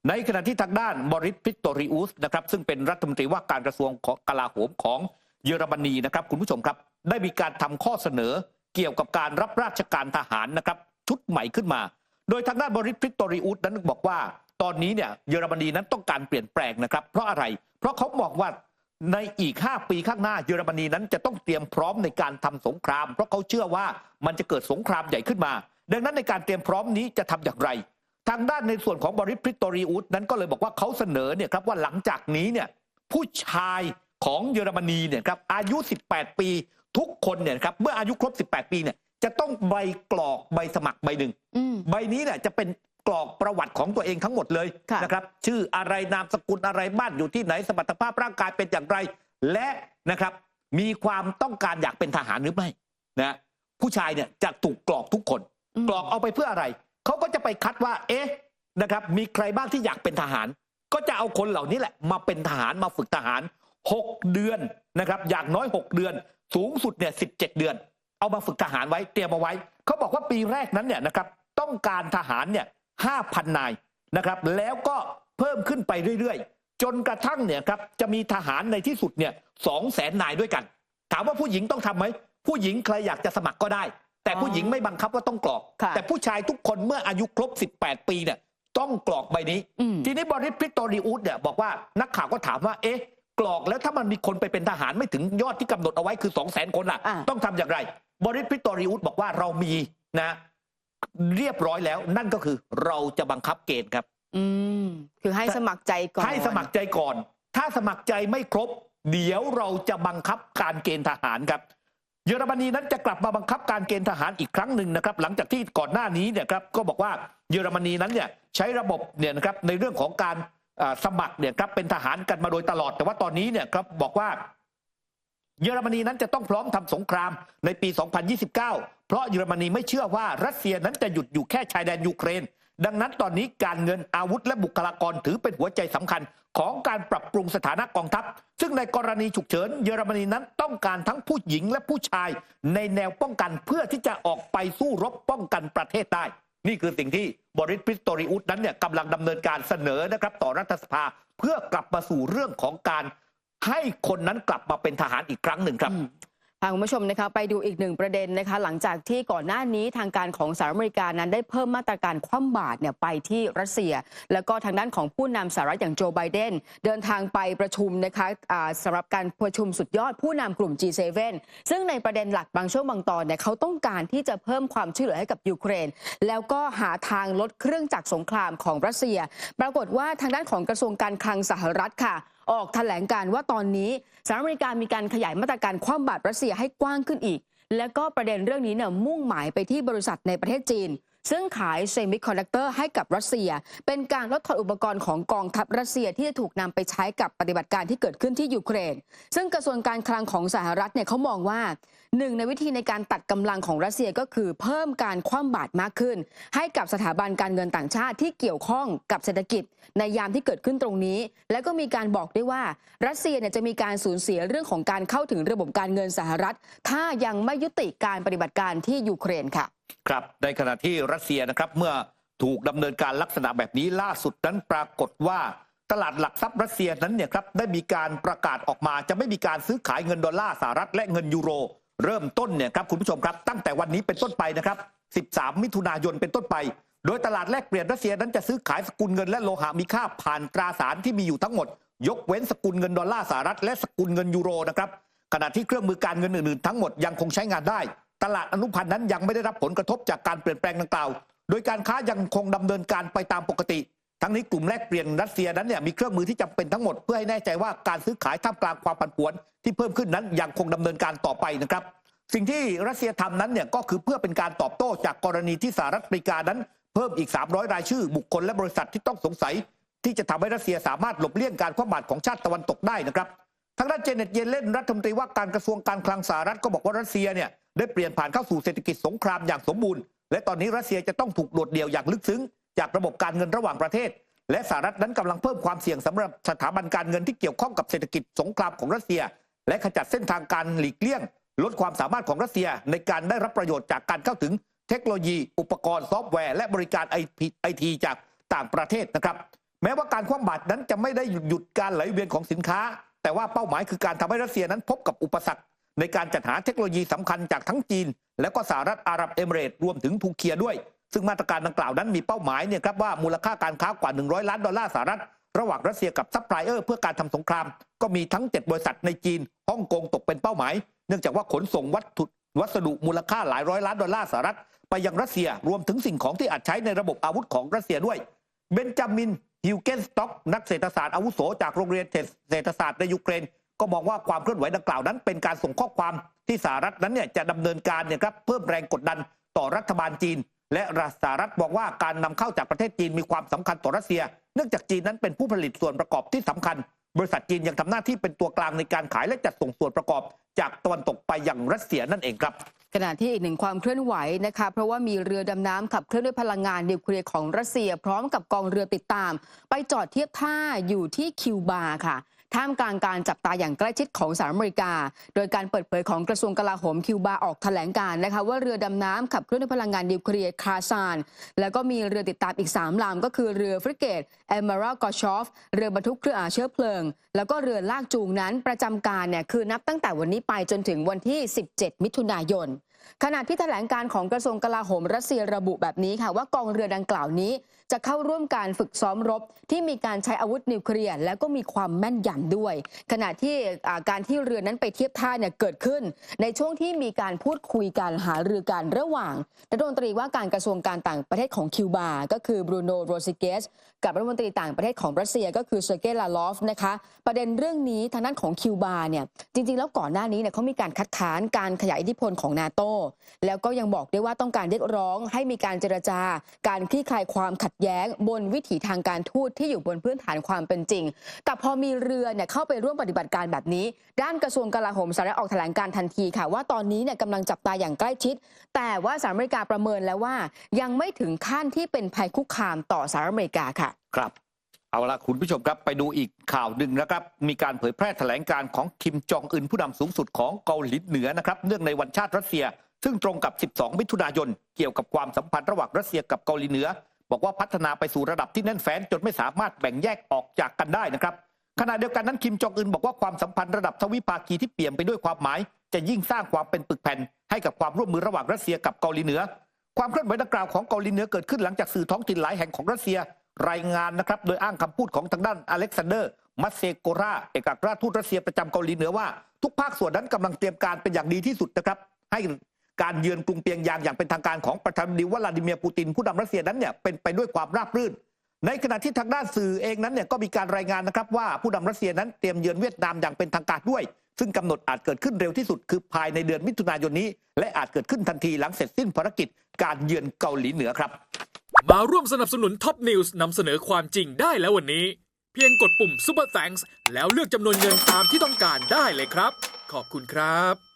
ในขณะที่ทางด้านบริส พิสโตริอุสนะครับซึ่งเป็นรัฐมนตรีว่าการกระทรวงกลาโหมของเยอรมนีนะครับคุณผู้ชมครับได้มีการทำข้อเสนอเกี่ยวกับการรับราชการทหารนะครับชุดใหม่ขึ้นมาโดยทางด้านบริส พิสโตริอุสนั้นบอกว่าตอนนี้เนี่ยเยอรมนีนั้นต้องการเปลี่ยนแปลงนะครับเพราะอะไรเพราะเขาบอกว่าในอีก5 ปีข้างหน้าเยอรมนีนั้นจะต้องเตรียมพร้อมในการทำสงครามเพราะเขาเชื่อว่ามันจะเกิดสงครามใหญ่ขึ้นมาดังนั้นในการเตรียมพร้อมนี้จะทำอย่างไรทางด้านในส่วนของบริส พิสโตริอุสนั้นก็เลยบอกว่าเขาเสนอเนี่ยครับว่าหลังจากนี้เนี่ยผู้ชายของเยอรมนีเนี่ยครับอายุ18 ปีทุกคนเนี่ยครับเมื่ออายุครบ18 ปีเนี่ยจะต้องใบกรอกใบสมัครใบหนึ่งใบนี้เนี่ยจะเป็นกรอกประวัติของตัวเองทั้งหมดเลยนะครับชื่ออะไรนามสกุลอะไรบ้านอยู่ที่ไหนสมรรถภาพร่างกายเป็นอย่างไรและนะครับมีความต้องการอยากเป็นทหารหรือไม่นะผู้ชายเนี่ยจะถูกกรอกทุกคนกรอกเอาไปเพื่ออะไรเขาก็จะไปคัดว่านะครับมีใครบ้างที่อยากเป็นทหารก็จะเอาคนเหล่านี้แหละมาเป็นทหารมาฝึกทหาร6 เดือนนะครับอย่างน้อย6 เดือนสูงสุดเนี่ย17 เดือนเอามาฝึกทหารไว้เตรียมเอาไว้เขาบอกว่าปีแรกนั้นเนี่ยนะครับต้องการทหารเนี่ย5,000 นายนะครับแล้วก็เพิ่มขึ้นไปเรื่อยๆจนกระทั่งเนี่ยครับจะมีทหารในที่สุดเนี่ย200,000 นายด้วยกันถามว่าผู้หญิงต้องทำไหมผู้หญิงใครอยากจะสมัครก็ได้แต่ผู้หญิงไม่บังคับว่าต้องกรอกแต่ผู้ชายทุกคนเมื่ออายุครบ18 ปีเนี่ยต้องกรอกใบนี้ทีนี้บริส พิสโตริอุสเนี่ยบอกว่านักข่าวก็ถามว่ากรอกแล้วถ้ามันมีคนไปเป็นทหารไม่ถึงยอดที่กำหนดเอาไว้คือ200,000 คนล่ะต้องทำอย่างไรบริส พิสโตริอุสบอกว่าเรามีนะเรียบร้อยแล้วนั่นก็คือเราจะบังคับเกณฑ์ครับคือให้สมัครใจก่อนให้สมัครใจก่อนถ้าสมัครใจไม่ครบเดี๋ยวเราจะบังคับการเกณฑ์ทหารครับเยอรมนีนั้นจะกลับมาบังคับการเกณฑ์ทหารอีกครั้งหนึ่งนะครับหลังจากที่ก่อนหน้านี้เนี่ยครับก็บอกว่าเยอรมนีนั้นเนี่ยใช้ระบบเนี่ยนะครับในเรื่องของการสมัครเนี่ยครับเป็นทหารกันมาโดยตลอดแต่ว่าตอนนี้เนี่ยครับบอกว่าเยอรมนีนั้นจะต้องพร้อมทำสงครามในปี 2029 เพราะเยอรมนีไม่เชื่อว่ารัสเซียนั้นจะหยุดอยู่แค่ชายแดนยูเครนดังนั้นตอนนี้การเงินอาวุธและบุคลากรถือเป็นหัวใจสำคัญของการปรับปรุงสถานะกองทัพซึ่งในกรณีฉุกเฉินเยอรมนีนั้นต้องการทั้งผู้หญิงและผู้ชายในแนวป้องกันเพื่อที่จะออกไปสู้รบป้องกันประเทศได้นี่คือสิ่งที่บริส พิสโตริอุสนั้นเนี่ยกำลังดำเนินการเสนอนะครับต่อรัฐสภาเพื่อกลับมาสู่เรื่องของการให้คนนั้นกลับมาเป็นทหารอีกครั้งหนึ่งครับคุณผู้ชมนะคะไปดูอีกหนึ่งประเด็นนะคะหลังจากที่ก่อนหน้านี้ทางการของสหรัฐอเมริกานั้นได้เพิ่มมาตรการคว่ำบาตรเนี่ยไปที่รัสเซียแล้วก็ทางด้านของผู้นำสหรัฐอย่างโจไบเดนเดินทางไปประชุมนะคะสำหรับการประชุมสุดยอดผู้นำกลุ่ม G7 ซึ่งในประเด็นหลักบางช่วงบางตอนเนี่ยเขาต้องการที่จะเพิ่มความช่วยเหลือให้กับยูเครนแล้วก็หาทางลดเครื่องจักรสงครามของรัสเซียปรากฏว่าทางด้านของกระทรวงการคลังสหรัฐค่ะออกแถลงการว่าตอนนี้สหรัฐอเมริกามีการขยายมาตรการคว่ำบาตรรัสเซียให้กว้างขึ้นอีกแล้วก็ประเด็นเรื่องนี้เนี่ยมุ่งหมายไปที่บริษัทในประเทศจีนซึ่งขายเซมิคอนดักเตอร์ให้กับรัสเซียเป็นการลดทอนอุปกรณ์ของกองทัพรัสเซียที่จะถูกนำไปใช้กับปฏิบัติการที่เกิดขึ้นที่ยูเครนซึ่งกระทรวงการคลังของสหรัฐเนี่ยเขามองว่าหนึ่งในวิธีในการตัดกำลังของรัสเซียก็คือเพิ่มการคว่ำบาตรมากขึ้นให้กับสถาบันการเงินต่างชาติที่เกี่ยวข้องกับเศรษฐกิจในยามที่เกิดขึ้นตรงนี้และก็มีการบอกด้วยว่ารัสเซียเนี่ยจะมีการสูญเสียเรื่องของการเข้าถึงระบบการเงินสหรัฐถ้ายังไม่ยุติการปฏิบัติการที่ยูเครนค่ะครับในขณะที่รัสเซียนะครับเมื่อถูกดำเนินการลักษณะแบบนี้ล่าสุดนั้นปรากฏว่าตลาดหลักทรัพย์รัสเซียนั้นเนี่ยครับได้มีการประกาศออกมาจะไม่มีการซื้อขายเงินดอลลาร์สหรัฐและเงินยูโรเริ่มต้นเนี่ยครับคุณผู้ชมครับตั้งแต่วันนี้เป็นต้นไปนะครับ13 มิถุนายนเป็นต้นไปโดยตลาดแลกเปลี่ยนรัสเซียนั้นจะซื้อขายสกุลเงินและโลหะมีค่าผ่านตราสารที่มีอยู่ทั้งหมดยกเว้นสกุลเงินดอลลาร์สหรัฐและสกุลเงินยูโรนะครับขณะที่เครื่องมือการเงินอื่นๆทั้งหมดยังคงใช้งานได้ตลาดอนุพันธ์นั้นยังไม่ได้รับผลกระทบจากการเปลี่ยนแปลงดังกล่าวโดยการค้ายังคงดำเนินการไปตามปกติทั้งนี้กลุ่มแลกเปลี่ยนรัสเซียนั้นเนี่ยมีเครื่องมือที่จำเป็นทั้งหมดเพื่อให้แน่ใจว่าการซื้อขายท่ามกลางความผันผวนที่เพิ่มขึ้นนั้นยังคงดำเนินการต่อไปนะครับสิ่งที่รัสเซียทำนั้นเนี่ยก็คือเพื่อเป็นการตอบโต้จากกรณีที่สหรัฐอเมริกานั้นเพิ่มอีก300รายชื่อบุคคลและบริษัทที่ต้องสงสัยที่จะทำให้รัสเซียสามารถหลบเลี่ยงการคว่ำบาตรของชาติตะวันตกได้นะครับทางด้านเจเน็ตเยเลนรัฐมนตรีว่าการกระทรวงการคลังสหรัฐก็บอกว่ารัสเซียเนี่ยได้เปลี่ยนผ่านเข้าสู่เศรษฐกิจสงครามอย่างสมบูรณ์และตอนนี้รัสเซียจะต้องถูกโดดเดี่ยวอย่างลึกซึ้งจากระบบการเงินระหว่างประเทศและสหรัฐนั้นกำลังเพิ่มความเสี่ยงสำหรับสถาบันการเงินที่เกี่ยวข้องกับเศรษฐกิจสงครามของรัสเซียและขจัดเส้นทางการหลีกเลี่ยงลดความสามารถของรัสเซียในการได้รับประโยชน์จากการเข้าถึงเทคโนโลยีอุปกรณ์ซอฟต์แวร์และบริการไอทีจากต่างประเทศนะครับ แม้ว่าการคว่ำบาตรนั้นจะไม่ได้หยุดการไหลเวียนของสินค้าแต่ว่าเป้าหมายคือการทำให้รัสเซียนั้นพบกับอุปสรรคในการจัดหาเทคโนโลยีสำคัญจากทั้งจีนและก็สหรัฐอาหรับเอมิเรตส์รวมถึงทูเคียด้วยซึ่งมาตรการดังกล่าวนั้นมีเป้าหมายเนี่ยครับว่ามูลค่าการค้ากว่า$100 ล้านสหรัฐระหว่างรัสเซียกับซัพพลายเออร์เพื่อการทำสงครามก็มีทั้ง7บริษัทในจีนฮ่องกงตกเป็นเป้าหมายเนื่องจากว่าขนส่งวัสดุมูลค่าหลาย$100 ล้านสหรัฐไปยังรัสเซียรวมถึงสิ่งของที่อาจใช้ในระบบอาวุธของรัสเซียด้วยเบนจามินฮิวเกนสต็อกนักเศรษฐศาสตร์อาวุโสจากโรงเรียนเศรษฐศาสตร์ในยูเครนก็มองว่าความเคลื่อนไหวดังกล่าวนั้นเป็นการส่งข้อความที่สหรัฐนั้นเนี่ยจะดำเนินการเนี่ยครับเพิ่มแรงกดดันต่อรัฐบาลจีนและสหรัฐบอกว่าการนำเข้าจากประเทศจีนมีความสำคัญต่อรัสเซียเนื่องจากจีนนั้นเป็นผู้ผลิตส่วนประกอบที่สำคัญบริษัทจีนยังทำหน้าที่เป็นตัวกลางในการขายและจัดส่งส่วนประกอบจากตะวันตกไปยังรัสเซียนั่นเองครับขณะที่อีกหนึ่งความเคลื่อนไหวนะคะเพราะว่ามีเรือดำน้ำขับเคลื่อนด้วยพลังงานนิวเคลียร์ของรัสเซียพร้อมกับกองเรือติดตามไปจอดเทียบท่าอยู่ที่คิวบาค่ะท่ามกลางการจับตาอย่างใกล้ชิดของสหรัฐอเมริกาโดยการเปิดเผยของกระทรวงกลาโหมคิวบาออกแถลงการนะคะว่าเรือดำน้ำขับเคลื่อนด้วยพลังงานนิวเคลียร์คาซานแล้วก็มีเรือติดตามอีก3ลำก็คือเรือฟริเกตเอมาราลกอชอฟเรือบรรทุกเครื่องเชื้อเพลิงแล้วก็เรือลากจูงนั้นประจำการเนี่ยคือนับตั้งแต่วันนี้ไปจนถึงวันที่17มิถุนายนขณะที่แถลงการของกระทรวงกลาโหมรัสเซียระบุแบบนี้ค่ะว่ากองเรือดังกล่าวนี้จะเข้าร่วมการฝึกซ้อมรบที่มีการใช้อาวุธนิวเคลียร์และก็มีความแม่นยำด้วยขณะที่การที่เรือนั้นไปเทียบท่าเนี่ยเกิดขึ้นในช่วงที่มีการพูดคุยกันหารือกันระหว่างรัฐมนตรีว่าการกระทรวงการต่างประเทศของคิวบาก็คือบรูโนโรซิเกสกับรัฐมนตรีต่างประเทศของรัสเซียก็คือเซอร์เกย์ลาลอฟนะคะประเด็นเรื่องนี้ทางด้านของคิวบาเนี่ยจริงๆแล้วก่อนหน้านี้เนี่ยเขามีการคัดค้านการขยายอิทธิพลของนาโต้แล้วก็ยังบอกด้วยว่าต้องการเรียกร้องให้มีการเจรจาการคลี่คลายความขัดแย้งบนวิถีทางการทูตที่อยู่บนพื้นฐานความเป็นจริงแต่พอมีเรือเนี่ยเข้าไปร่วมปฏิบัติการแบบนี้ด้านกระทรวงกลาโหมสหรัฐออกแถลงการทันทีค่ะว่าตอนนี้เนี่ยกำลังจับตาอย่างใกล้ชิดแต่ว่าสหรัฐอเมริกาประเมินแล้วว่ายังไม่ถึงขั้นที่เป็นภัยคุกคามต่อสหรัฐอเมริกาค่ะครับเอาละคุณผู้ชมครับไปดูอีกข่าวหนึ่งนะครับมีการเผยแพร่แถลงการของคิมจองอึนผู้นำสูงสุดของเกาหลีเหนือนะครับเนื่องในวันชาติรัสเซียซึ่งตรงกับ12มิถุนายนเกี่ยวกับความสัมพันธ์ระหว่างรัสเซียกับเกาหลีเหนือบอกว่าพัฒนาไปสู่ระดับที่แน่นแฟ้นจนไม่สามารถแบ่งแยกออกจากกันได้นะครับขณะเดียวกันนั้นคิมจองอึนบอกว่าความสัมพันธ์ระดับทวิภาคีที่เปี่ยมไปด้วยความหมายจะยิ่งสร้างความเป็นปึกแผ่นให้กับความร่วมมือระหว่างรัสเซียกับเกาหลีเหนือความเคลื่อนไหวดังกล่าวของเกาหลีเหนือเกิดขึ้นหลังจากสื่อท้องถิ่นหลายแห่งของรัสเซียรายงานนะครับโดยอ้างคำพูดของทางด้านอเล็กซานเดอร์มัสเซโกราเอกอัครราชทูตรัสเซียประจำเกาหลีเหนือว่าทุกภาคส่วนนั้นกำลังเตรียมการเป็นอย่างดีที่สุดนะครับให้การเยือนกรุงเปียงยางอย่างเป็นทางการของประธานาธิบดีวลาดิเมียร์ปูตินผู้นำรัสเซียนั้นเนี่ยเป็นไปด้วยความราบรื่นในขณะที่ทางด้านสื่อเองนั้นเนี่ยก็มีการรายงานนะครับว่าผู้นำรัสเซียนั้นเตรียมเยือนเวียดนามอย่างเป็นทางการด้วยซึ่งกำหนดอาจเกิดขึ้นเร็วที่สุดคือภายในเดือนมิถุนายนนี้และอาจเกิดขึ้นทันทีหลังเสร็จสิ้นภารกิจการเยือนเกาหลีเหนือครับมาร่วมสนับสนุนท็อปนิวส์นำเสนอความจริงได้แล้ววันนี้เพียงกดปุ่ม Super Thanks แล้วเลือกจำนวนเงินตามที่ต้องการได้เลยครับขอบคุณครับ